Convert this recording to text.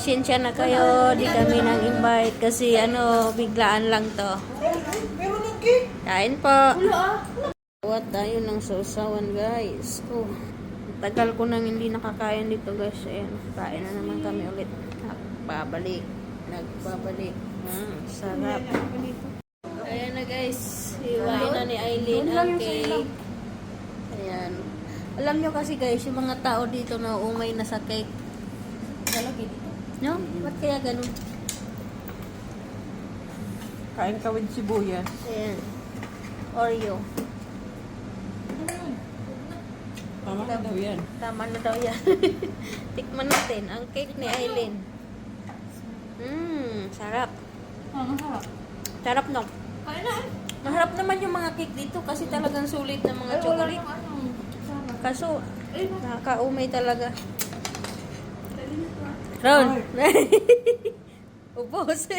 Pasensya na kayo, di kami nang invite kasi biglaan lang to. Kain po. Buat tayo ng sausawan guys. Oh, tagal ko nang hindi nakakain dito guys. Ayan, kain na naman kami ulit. Nagbabalik. Sarap. Ayan na guys, iwain na ni Aileen ang cake. Ayan. Alam nyo kasi guys, yung mga tao dito na umay na sa cake. No? Ba't kaya ganun? Kain ka with sibuyas. Ayan. Oreo. Tama ka daw yan. Tama na daw yan. Tikman natin ang cake ni Aileen. Sarap. Sarap no? Maharap naman yung mga cake dito kasi talagang sulit na mga chocolate. Kaso, nakakaumay talaga. Ron! Ubos.